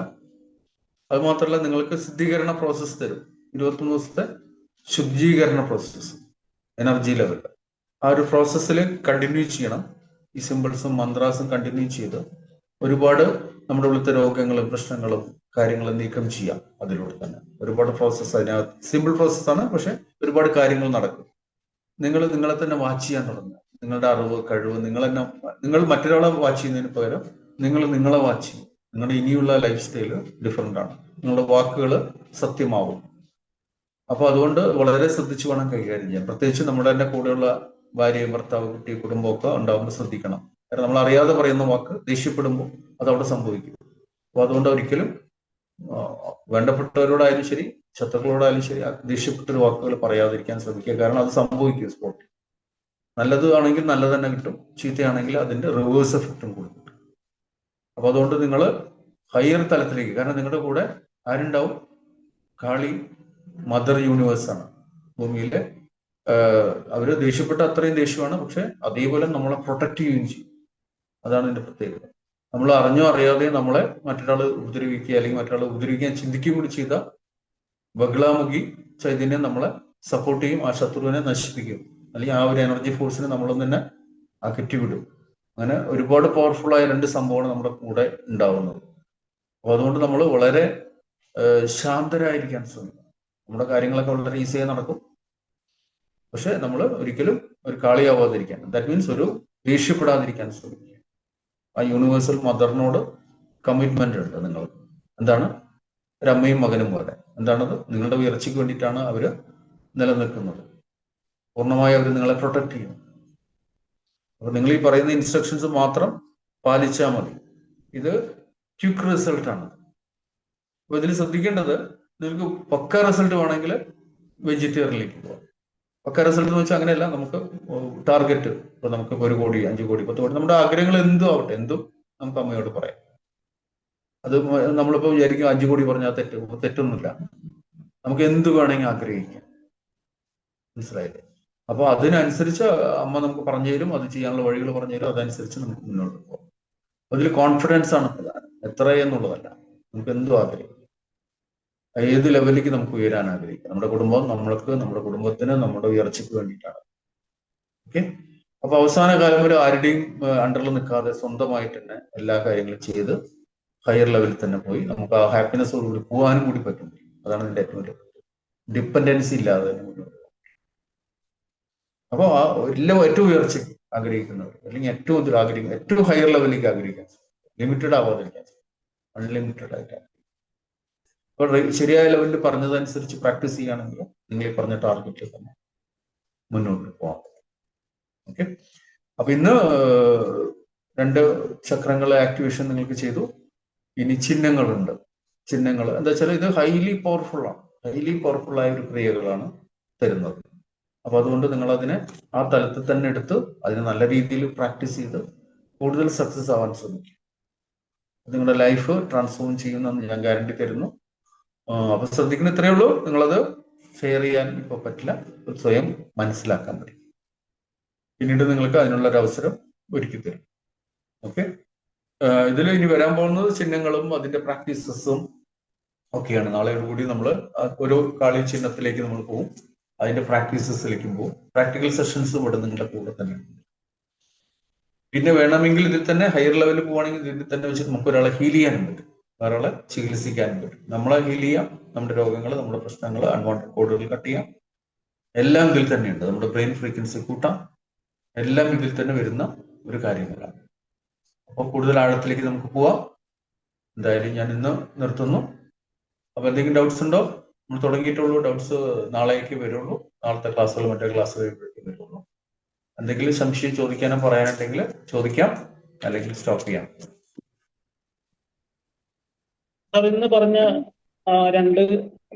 അത് മാത്രമല്ല, നിങ്ങൾക്ക് ശുദ്ധീകരണ പ്രോസസ്സ് തരും, 21 ദിവസത്തെ ശുദ്ധീകരണ പ്രോസസ്സ്, എനർജി ലെവൽ. ആ ഒരു പ്രോസസ്സിൽ കണ്ടിന്യൂ ചെയ്യണം. ഈ സിമ്പിൾസും മന്ത്രാസും കണ്ടിന്യൂ ചെയ്ത് ഒരുപാട് നമ്മുടെ ഉള്ളിലത്തെ രോഗങ്ങളും പ്രശ്നങ്ങളും കാര്യങ്ങളും നീക്കം ചെയ്യാം. അതിലൂടെ തന്നെ ഒരുപാട് പ്രോസസ്സ്, അതിനകത്ത് സിമ്പിൾ പ്രോസസ്സാണ്, പക്ഷെ ഒരുപാട് കാര്യങ്ങൾ നടക്കും. നിങ്ങൾ നിങ്ങളെ തന്നെ വാച്ച് ചെയ്യാൻ തുടങ്ങുക. നിങ്ങളുടെ അറിവ്, കഴിവ്, നിങ്ങൾ മറ്റൊരാളെ വാച്ച് ചെയ്യുന്നതിന് പകരം നിങ്ങൾ നിങ്ങളെ വാച്ച് ചെയ്യും. നിങ്ങളുടെ ഇനിയുള്ള ലൈഫ് സ്റ്റൈല് ഡിഫറെന്റ് ആണ്. നിങ്ങളുടെ വാക്കുകൾ സത്യമാവും. അപ്പൊ അതുകൊണ്ട് വളരെ ശ്രദ്ധിച്ചു വേണം കൈകാര്യം ചെയ്യാൻ. പ്രത്യേകിച്ച് നമ്മുടെ തന്നെ കൂടെയുള്ള ഭാര്യ, ഭർത്താവ്, കുട്ടി, കുടുംബമൊക്കെ ഉണ്ടാകുമ്പോൾ ശ്രദ്ധിക്കണം. കാരണം നമ്മൾ അറിയാതെ പറയുന്ന വാക്ക് ദേഷ്യപ്പെടുമ്പോൾ അതവിടെ സംഭവിക്കും. അപ്പൊ അതുകൊണ്ട് ഒരിക്കലും വേണ്ടപ്പെട്ടവരോടായാലും ശരി, ശത്രുക്കളോടായാലും ശരി, ദേഷ്യപ്പെട്ടൊരു വാക്കുകൾ പറയാതിരിക്കാൻ ശ്രമിക്കുക. കാരണം അത് സംഭവിക്കും സ്പോട്ടിൽ. നല്ലത് ആണെങ്കിൽ നല്ലത് തന്നെ കിട്ടും, ചീത്തയാണെങ്കിൽ അതിന്റെ റിവേഴ്സ് എഫക്റ്റും കൊടുക്കും. അപ്പൊ അതുകൊണ്ട് നിങ്ങൾ ഹയർ തലത്തിലേക്ക്, കാരണം നിങ്ങളുടെ കൂടെ ആരുണ്ടാവും? കാളി മദർ യൂണിവേഴ്സ് ആണ് ഭൂമിയിലെ. അവര് ദേഷ്യപ്പെട്ട അത്രയും ദേഷ്യമാണ്, പക്ഷെ അതേപോലെ നമ്മളെ പ്രൊട്ടക്ട് ചെയ്യുകയും ചെയ്യും. അതാണ് ഇതിന്റെ പ്രത്യേകത. നമ്മൾ അറിഞ്ഞോ അറിയാതെ നമ്മളെ മറ്റൊരാൾ ഉപദ്രവിക്കുക അല്ലെങ്കിൽ മറ്റൊരാൾ ഉപദ്രവിക്കാൻ ചിന്തിക്കുകയും കൂടി ചെയ്ത ബഗ്ലാമുഖി ചൈതന്യം നമ്മളെ സപ്പോർട്ട് ചെയ്യും, ആ ശത്രുവിനെ നശിപ്പിക്കും, അല്ലെങ്കിൽ ആ ഒരു എനർജി ഫോഴ്സിനെ നമ്മളൊന്നും തന്നെ അകറ്റിവിടും. അങ്ങനെ ഒരുപാട് പവർഫുൾ ആയ 2 സംഭവമാണ് നമ്മുടെ കൂടെ ഉണ്ടാവുന്നത്. അപ്പൊ അതുകൊണ്ട് നമ്മൾ വളരെ ശാന്തരായിരിക്കാൻ ശ്രമിക്കും. നമ്മുടെ കാര്യങ്ങളൊക്കെ വളരെ ഈസിയായി നടക്കും, പക്ഷെ നമ്മൾ ഒരിക്കലും ഒരു കാളിയാവാതിരിക്കാൻ, ദാറ്റ് മീൻസ് ഒരു ദേഷ്യപ്പെടാതിരിക്കാൻ ശ്രമിക്കുക. ആ യൂണിവേഴ്സൽ മദറിനോട് കമ്മിറ്റ്മെന്റ് ഉണ്ട് നിങ്ങൾ. എന്താണ്? ഒരു അമ്മയും മകനും പോലെ. എന്താണത്? നിങ്ങളുടെ ഉയർച്ചയ്ക്ക് വേണ്ടിയിട്ടാണ് അവര് നിലനിൽക്കുന്നത്. പൂർണ്ണമായി അവർ നിങ്ങളെ പ്രൊട്ടക്ട് ചെയ്യും. അപ്പൊ നിങ്ങൾ ഈ പറയുന്ന ഇൻസ്ട്രക്ഷൻസ് മാത്രം പാലിച്ചാൽ മതി. ഇത് ക്വിക്ക് റിസൾട്ട് ആണ്. അപ്പൊ ഇതിൽ ശ്രദ്ധിക്കേണ്ടത്, നിങ്ങൾക്ക് പക്ക റിസൾട്ട് വേണമെങ്കിൽ വെജിറ്റേറിയനിലേക്ക് പോകാം. പക്ക റിസൾട്ട് എന്ന് വെച്ചാൽ അങ്ങനെയല്ല. നമുക്ക് ടാർഗറ്റ്, ഇപ്പൊ നമുക്ക് 1 കോടി, 5 കോടി, 10 കോടി, നമ്മുടെ ആഗ്രഹങ്ങൾ എന്തും ആവട്ടെ, എന്തും നമുക്ക് അമ്മയോട് പറയാം. അത് നമ്മളിപ്പോ വിചാരിക്കും 5 കോടി പറഞ്ഞാൽ തെറ്റൊന്നുമില്ല. നമുക്ക് എന്ത് വേണമെങ്കിൽ ആഗ്രഹിക്കാം. മനസ്സിലായില്ലേ? അപ്പൊ അതിനനുസരിച്ച് അമ്മ നമുക്ക് പറഞ്ഞു തരും, അത് ചെയ്യാനുള്ള വഴികൾ പറഞ്ഞു തരും. അതനുസരിച്ച് നമുക്ക് മുന്നോട്ട് പോകാം. അതിൽ കോൺഫിഡൻസ് ആണ് പ്രധാനം, എത്ര എന്നുള്ളതല്ല. നമുക്ക് എന്തും ആഗ്രഹിക്കാം. ഏത് ലെവലിലേക്ക് നമുക്ക് ഉയരാൻ ആഗ്രഹിക്കാം. നമ്മുടെ കുടുംബം നമ്മൾക്ക്, നമ്മുടെ കുടുംബത്തിന്, നമ്മുടെ ഉയർച്ചയ്ക്ക് വേണ്ടിയിട്ടാണ്. ഓക്കെ. അപ്പൊ അവസാന കാലം വരെ ആരുടെയും അണ്ടറിൽ നിൽക്കാതെ സ്വന്തമായിട്ട് തന്നെ എല്ലാ കാര്യങ്ങളും ചെയ്ത് ഹയർ ലെവലിൽ തന്നെ പോയി നമുക്ക് ആ ഹാപ്പിനെസ്സോടുകൂടി പോകാനും കൂടി പറ്റും. അതാണ് ഇതിന്റെ ഏറ്റവും വലിയ ഡിപ്പെൻഡൻസി ഇല്ലാതെ തന്നെ മുന്നോട്ട്. അപ്പോൾ ആ ഏറ്റവും ഉയർച്ചയ്ക്ക് ആഗ്രഹിക്കുന്നവർ, അല്ലെങ്കിൽ ഏറ്റവും ഇതിൽ ആഗ്രഹിക്കുന്ന ഏറ്റവും ഹയർ ലെവലിലേക്ക് ആഗ്രഹിക്കാൻ, ലിമിറ്റഡ് ആവാതിരിക്കാൻ, അൺലിമിറ്റഡ് ആയിട്ട്. അപ്പോൾ ശരിയായ ലെവലിൽ പറഞ്ഞതനുസരിച്ച് പ്രാക്ടീസ് ചെയ്യുകയാണെങ്കിൽ നിങ്ങൾ ഈ പറഞ്ഞ ടാർഗറ്റിൽ തന്നെ മുന്നോട്ട് പോകാം. ഓക്കെ. അപ്പൊ ഇന്ന് 2 ചക്രങ്ങളെ ആക്ടിവേഷൻ നിങ്ങൾക്ക് ചെയ്തു. ഇനി ചിഹ്നങ്ങളുണ്ട്. ചിഹ്നങ്ങൾ എന്താ വെച്ചാൽ ഇത് ഹൈലി പവർഫുൾ ആണ്. ഹൈലി പവർഫുൾ ആയ ഒരു ക്രിയകളാണ് തരുന്നത്. അപ്പൊ അതുകൊണ്ട് നിങ്ങൾ അതിനെ ആ തലത്തിൽ തന്നെ എടുത്ത് അതിനെ നല്ല രീതിയിൽ പ്രാക്ടീസ് ചെയ്ത് കൂടുതൽ സക്സസ് ആവാൻ ശ്രമിക്കും. നിങ്ങളുടെ ലൈഫ് ട്രാൻസ്ഫോം ചെയ്യുമെന്ന് ഞാൻ ഗ്യാരണ്ടി തരുന്നു. അപ്പൊ ശ്രദ്ധിക്കുന്ന ഇത്രയേ ഉള്ളൂ. നിങ്ങളത് ഷെയർ ചെയ്യാൻ ഇപ്പൊ പറ്റില്ല, സ്വയം മനസ്സിലാക്കാൻ പറ്റും. പിന്നീട് നിങ്ങൾക്ക് അതിനുള്ള ഒരു അവസരം ഒരുക്കി തരും. ഓക്കെ. ഇതിൽ ഇനി വരാൻ പോകുന്നത് ചിഹ്നങ്ങളും അതിന്റെ പ്രാക്ടീസസും ഒക്കെയാണ്. നാളെയോടുകൂടി നമ്മൾ ഒരു കാളി ചിഹ്നത്തിലേക്ക് നമ്മൾ പോകും. അതിന്റെ പ്രാക്ടീസസിലേക്കും പോകും. പ്രാക്ടിക്കൽ സെഷൻസ് ഇവിടെ നിങ്ങളുടെ കൂടെ തന്നെ. പിന്നെ വേണമെങ്കിൽ ഇതിൽ തന്നെ ഹയർ ലെവലിൽ പോവുകയാണെങ്കിൽ ഇതിൽ തന്നെ വെച്ച് നമുക്ക് ഒരാളെ ഹീൽ ചെയ്യാനും പറ്റും, ഒരാളെ ചികിത്സിക്കാനും പറ്റും. നമ്മളെ ഹീൽ ചെയ്യാം, നമ്മുടെ രോഗങ്ങൾ, നമ്മുടെ പ്രശ്നങ്ങൾ, അൺവാണ്ടഡ് കോഡുകൾ കട്ട് ചെയ്യാം. എല്ലാം ഇതിൽ തന്നെയുണ്ട്. നമ്മുടെ ബ്രെയിൻ ഫ്രീക്വൻസി കൂട്ടാം. എല്ലാം ഇതിൽ തന്നെ വരുന്ന ഒരു കാര്യങ്ങളാണ്. അപ്പോൾ കൂടുതൽ ആഴത്തിലേക്ക് നമുക്ക് പോവാം. എന്തായാലും ഞാൻ ഇന്ന് നിർത്തുന്നു. അപ്പൊ എന്തെങ്കിലും ഡൗട്ട്സ് ഉണ്ടോ? നമ്മൾ തുടങ്ങിയിട്ടുള്ളൂ. ഡൗട്ട്സ് നാളേക്ക് വരുള്ളൂ. നാളത്തെ ക്ലാസ്സുകൾ മറ്റേ ക്ലാസ്സുകളിലേക്ക് വരുള്ളൂ. എന്തെങ്കിലും സംശയം ചോദിക്കാനോ പറയാനുണ്ടെങ്കിൽ ചോദിക്കാം, അല്ലെങ്കിൽ സ്റ്റോപ്പ് ചെയ്യാം. ഇന്ന് പറഞ്ഞ 2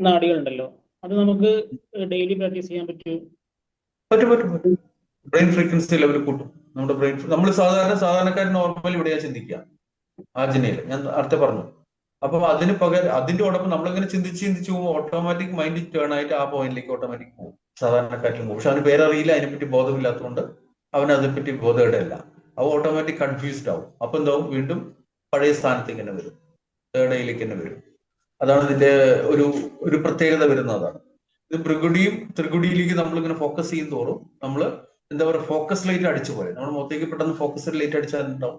നാഡികളുണ്ടല്ലോ, അത് നമുക്ക് ഡെയിലി പ്രാക്ടീസ് ചെയ്യാൻ പറ്റും? പറ്റും. ബ്രെയിൻ ഫ്രീക്വൻസി ലെവൽ കൂട്ടും. നമ്മുടെ ബ്രെയിൻ, നമ്മൾ സാധാരണക്കാരൻ നോർമലി ഇവിടെയാ ചിന്തിക്കുക, ആഞ്ജനയിൽ ഞാൻ നേരത്തെ പറഞ്ഞു. അപ്പൊ അതിന് പകരം അതിന്റെ നമ്മളിങ്ങനെ ചിന്തിച്ച് പോകുമ്പോൾ ഓട്ടോമാറ്റിക് മൈൻഡ് ടേൺ ആയിട്ട് ആ പോയിന്റിലേക്ക് ഓട്ടോമാറ്റിക് പോകും. സാധാരണക്കാരിലും പോകും. പക്ഷെ അവന് പേരറിയില്ല, അതിനെപ്പറ്റി ബോധമില്ലാത്തതുകൊണ്ട് അവൻ അതിനെപ്പറ്റി ബോധമില്ല. അവ ഓട്ടോമാറ്റിക് കൺഫ്യൂസ്ഡ് ആവും. അപ്പൊ എന്താവും, വീണ്ടും പഴയ സ്ഥാനത്തേക്ക് തന്നെ വരും, തേർഡ് ഐയിലേക്ക് തന്നെ വരും. അതാണ് ഇതിന്റെ ഒരു പ്രത്യേകത വരുന്നതാണ്. ഇത് ത്രികുടിയിലേക്ക് നമ്മളിങ്ങനെ ഫോക്കസ് ചെയ്യും തോറും നമ്മൾ എന്താ പറയുക, ഫോക്കസ് ലൈറ്റ് അടിച്ചു പോലെ നമ്മുടെ മുഖത്തേക്ക് പെട്ടെന്ന് ഫോക്കസ് ലൈറ്റ് അടിച്ചാൽ ഉണ്ടാവും,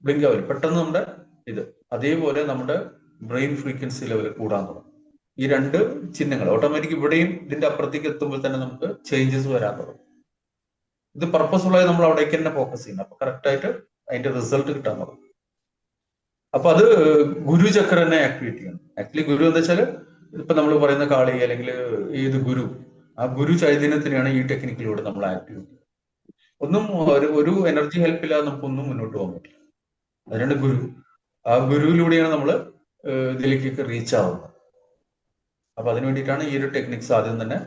ബ്ലിങ്ക് ആവില്ല പെട്ടെന്ന് നമ്മുടെ ഇത്. അതേപോലെ നമ്മുടെ ബ്രെയിൻ ഫ്രീക്വൻസി ലെവൽ കൂടാൻ തുടങ്ങും. ഈ 2 ചിഹ്നങ്ങൾ ഓട്ടോമാറ്റിക് ഇവിടെയും ഇതിന്റെ അപ്പുറത്തേക്ക് എത്തുമ്പോൾ തന്നെ നമുക്ക് ചേഞ്ചസ് വരാൻ തുടങ്ങും. ഇത് പർപ്പസ്ഫുള്ളായി നമ്മൾ അവിടേക്ക് തന്നെ ഫോക്കസ് ചെയ്യണം. അപ്പൊ കറക്റ്റ് ആയിട്ട് അതിന്റെ റിസൾട്ട് കിട്ടാൻ തുടങ്ങും. അപ്പൊ അത് ഗുരു ചക്രനെ ആക്ടിവേറ്റ് ചെയ്യണം. ആക്ച്വലി ഗുരു എന്താ വെച്ചാൽ ഇപ്പൊ നമ്മൾ പറയുന്ന കാളി അല്ലെങ്കിൽ ഏത് ഗുരു, ആ ഗുരു ചൈതന്യത്തിനെയാണ് ഈ ടെക്നിക്കിലൂടെ നമ്മൾ ആക്ടിവേറ്റ് ചെയ്യുന്നത്. ഒന്നും ഒരു എനർജി ഹെൽപ്പ് ഇല്ലാതെ നമുക്കൊന്നും മുന്നോട്ട് പോകാൻ പറ്റില്ല. അതിനാണ് ഗുരു. ആ ഗുരുവിലൂടെയാണ് നമ്മൾ ഇതിലേക്കൊക്കെ റീച്ച് ആവുന്നത്. അപ്പൊ അതിനു വേണ്ടിയിട്ടാണ് ഈ ഒരു ടെക്നിക്സ് ആദ്യം തന്നെ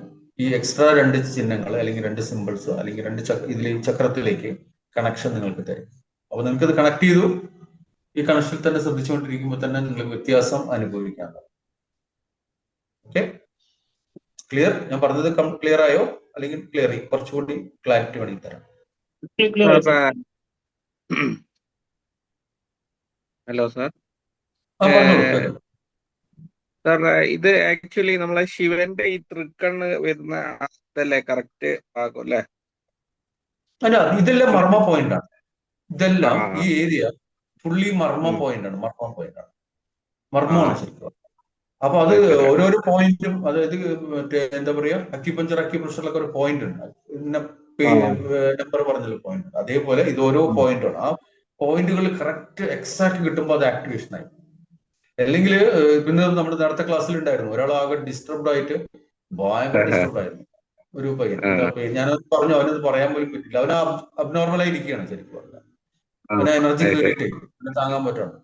ഈ എക്സ്ട്രാ 2 ചിഹ്നങ്ങൾ അല്ലെങ്കിൽ 2 സിമ്പിൾസ് അല്ലെങ്കിൽ 2 ചക്രത്തിലേക്ക് കണക്ഷൻ നിങ്ങൾക്ക് തരും. അപ്പൊ നിങ്ങൾക്കത് കണക്ട് ചെയ്തു. ഈ കണക്ഷനിൽ തന്നെ ശ്രദ്ധിച്ചുകൊണ്ടിരിക്കുമ്പോൾ തന്നെ നിങ്ങൾക്ക് വ്യത്യാസം അനുഭവിക്കാൻ. Okay, clear? ഞാൻ പറഞ്ഞത് ക്ലിയർ ആയോ? അല്ലെങ്കിൽ കുറച്ചുകൂടി ക്ലാരിറ്റി വേണമെങ്കിൽ തരാം. Hello sir. സാർ, ഇത് ആക്ച്വലി നമ്മളെ ശിവന്റെ ഈ തൃക്കണ്ണ് വരുന്ന അതല്ലേ കറക്റ്റ് ആകും അല്ലേ? അല്ല, ഇതെല്ലാം മർമ്മ പോയിന്റ് ആണ്. ഇതെല്ലാം ഈ ഏരിയ ഫുള്ളി മർമ്മ പോയിന്റ് ആണ്. മർമ്മമാണ് ശരിക്കും. അപ്പൊ അത് ഓരോരോ പോയിന്റും, അതായത് മറ്റേ എന്താ പറയാ, അക്യുപ്രഷറിലൊക്കെ ഒരു പോയിന്റ് ഉണ്ട്. നമ്പർ പറഞ്ഞൊരു പോയിന്റ്. അതേപോലെ ഇത് ഓരോ പോയിന്റാണ്. ആ പോയിന്റുകൾ കറക്റ്റ് എക്സാക്ട് കിട്ടുമ്പോൾ അത് ആക്ടിവേഷൻ ആയി. അല്ലെങ്കിൽ പിന്നെ നമ്മുടെ നേരത്തെ ക്ലാസ്സിൽ ഉണ്ടായിരുന്നു ഒരാൾ ആകെ ഡിസ്റ്റർബ്ഡ് ആയിട്ട്, ഭയങ്കര ഡിസ്റ്റർബ്ഡ് ആയിരുന്നു ഒരു പയ്യൻ. ഞാനത് പറഞ്ഞു, അവനത് പറയാൻ പോലും പറ്റില്ല. അവന് അബ്നോർമലായി ഇരിക്കുകയാണ് ശരിക്കും പറഞ്ഞാൽ. അവന് എനർജി കയറിയിട്ടേ അവന് താങ്ങാൻ പറ്റാണ്.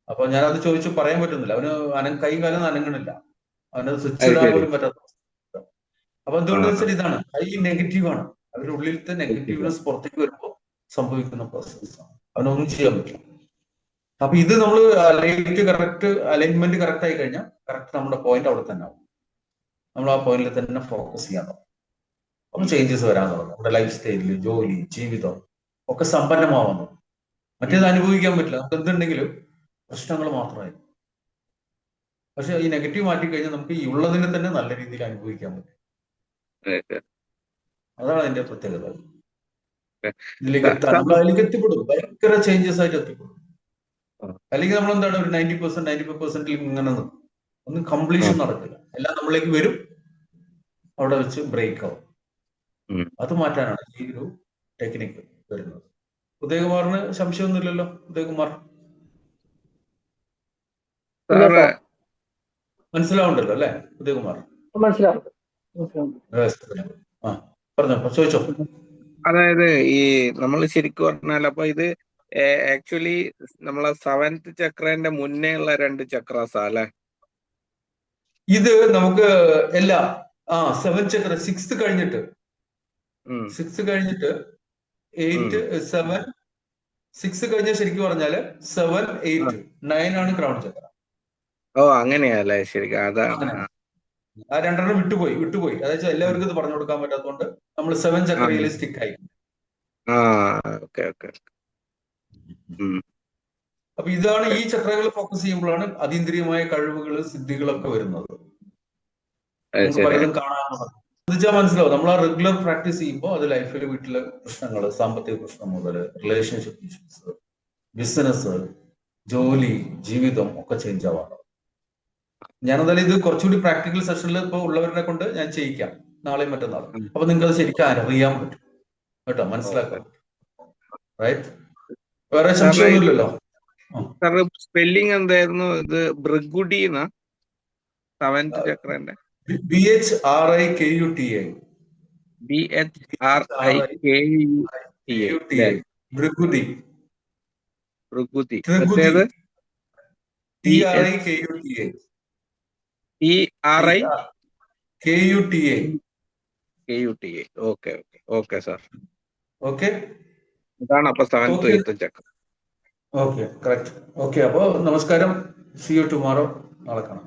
അപ്പൊ ഞാനത് ചോദിച്ചു, പറയാൻ പറ്റുന്നില്ല. അവന് കൈയും കാലം അനങ്ങണില്ല. അവനത് സ്വിച്ച് ഇടാൻ പോലും പറ്റാത്ത. അപ്പൊ എന്തുകൊണ്ടെന്ന് വെച്ചാൽ ഇതാണ്, ഹൈ നെഗറ്റീവ് ആണ്. അവരുടെ ഉള്ളിലത്തെ നെഗറ്റീവ്നെസ് പുറത്തേക്ക് വരുമ്പോൾ സംഭവിക്കുന്ന പ്രോസസ് ആണ്. അവനൊന്നും ചെയ്യാൻ പറ്റില്ല. അപ്പൊ ഇത് നമ്മൾ അലൈൻമെന്റ് കറക്റ്റ് ആയി കഴിഞ്ഞാൽ കറക്റ്റ് നമ്മുടെ പോയിന്റ് അവിടെ തന്നെ ആവും. നമ്മൾ ആ പോയിന്റിൽ തന്നെ ഫോക്കസ് ചെയ്യാൻ തുടങ്ങും. അപ്പൊ ചേഞ്ചസ് വരാൻ തുടങ്ങും. നമ്മുടെ ലൈഫ് സ്റ്റൈലിൽ, ജോലി, ജീവിതം ഒക്കെ സമ്പന്നമാവുന്നു. മറ്റേത് അനുഭവിക്കാൻ പറ്റില്ല. നമുക്ക് എന്തുണ്ടെങ്കിലും പ്രശ്നങ്ങൾ മാത്രമായിരിക്കും. പക്ഷെ ഈ നെഗറ്റീവ് മാറ്റി കഴിഞ്ഞാൽ നമുക്ക് ഈ ഉള്ളതിനെ തന്നെ നല്ല രീതിയിൽ അനുഭവിക്കാൻ പറ്റും. അതാണ് അതിന്റെ പ്രത്യേകത. നമ്മൾ അതിലേക്ക് എത്തിപ്പെടും, ഭയങ്കര ചേഞ്ചസ് ആയിട്ട് എത്തിപ്പെടും. അല്ലെങ്കിൽ നമ്മൾ എന്താണ് ഒരു 90% 95% ഇങ്ങനെ നിൽക്കും. ഒന്നും കംപ്ലീഷൻ നടക്കില്ല. എല്ലാം നമ്മളിലേക്ക് വരും, അവിടെ വെച്ച് ബ്രേക്ക് ആവും. അത് മാറ്റാനാണ് ഈ ഒരു ടെക്നിക്ക് വരുന്നത്. ഉദയകുമാറിന് സംശയമൊന്നുമില്ലല്ലോ? ഉദയകുമാർ മനസ്സിലാവുണ്ടല്ലോ അല്ലെ? ഉദയകുമാർ ആ പറഞ്ഞോ, ചോദിച്ചോ. അതായത് ഈ നമ്മൾ ശരിക്കും പറഞ്ഞാൽ അപ്പൊ ഇത് ആക്ച്വലി നമ്മളെ 7th ചക്രന്റെ മുന്നേ ഉള്ള 2 ചക്രാസാ അല്ലെ? ഇത് നമുക്ക് എല്ലാ 7th ചക്ര 6th കഴിഞ്ഞിട്ട് 8 7 6 കഴിഞ്ഞ ശരിക്കും പറഞ്ഞാല് 7 8 9 ആണ് ക്രൗൺ ചക്ര. ഓ അങ്ങനെയല്ലേ? ശരിക്കും അതാണ്. ആ രണ്ടെണ്ണം വിട്ടുപോയി. അതായത് എല്ലാവർക്കും ഇത് പറഞ്ഞു കൊടുക്കാൻ പറ്റാത്തതുകൊണ്ട് നമ്മൾ 7 ചക്രയിൽ സ്റ്റിക്ക് ആയി. അപ്പൊ ഇതാണ് ഈ ചക്രകൾ ഫോക്കസ് ചെയ്യുമ്പോഴാണ് അതീന്ദ്രിയമായ കഴിവുകൾ, സിദ്ധികളൊക്കെ വരുന്നത്. നമുക്ക് പലതും കാണാവുന്നതാണ്. ശ്രദ്ധിച്ചാൽ മനസ്സിലാവും. നമ്മൾ ആ റെഗുലർ പ്രാക്ടീസ് ചെയ്യുമ്പോൾ അത് ലൈഫിൽ, വീട്ടിലെ പ്രശ്നങ്ങൾ, സാമ്പത്തിക പ്രശ്നം മുതൽ റിലേഷൻഷിപ്പ് ഇഷ്യൂസ്, ബിസിനസ്, ജോലി, ജീവിതം ഒക്കെ ചേഞ്ച് ആവാണ്. ഞാനെന്തായാലും ഇത് കുറച്ചുകൂടി പ്രാക്ടിക്കൽ സെഷനിൽ ഇപ്പോൾ ഉള്ളവരെ കൊണ്ട് ഞാൻ ചെയ്യിക്കാം, നാളെയും മറ്റന്നാളും. അപ്പൊ നിങ്ങൾക്ക് അത് ശരിക്കും അറിയാൻ പറ്റും കേട്ടോ, മനസ്സിലാക്കാൻ പറ്റും. റൈറ്റ്? വേറെ സംശയമൊന്നുമില്ലല്ലോ? സ്പെല്ലിംഗ് എന്തായിരുന്നു? ഇത് ഭൃഗുടി 7th ചക്രന്റെ BHRIKUTA. BHRIKUTA. ഭൃഗുതി. ഭൃഗുതി. TRIKUTA. KUTA. Okay sir. Okay, ഇതാണ് അപ്പൊ 7th 8th ചക്രം. Okay, correct. ഓക്കെ, അപ്പൊ നമസ്കാരം. See you tomorrow. നാളെ കാണാം.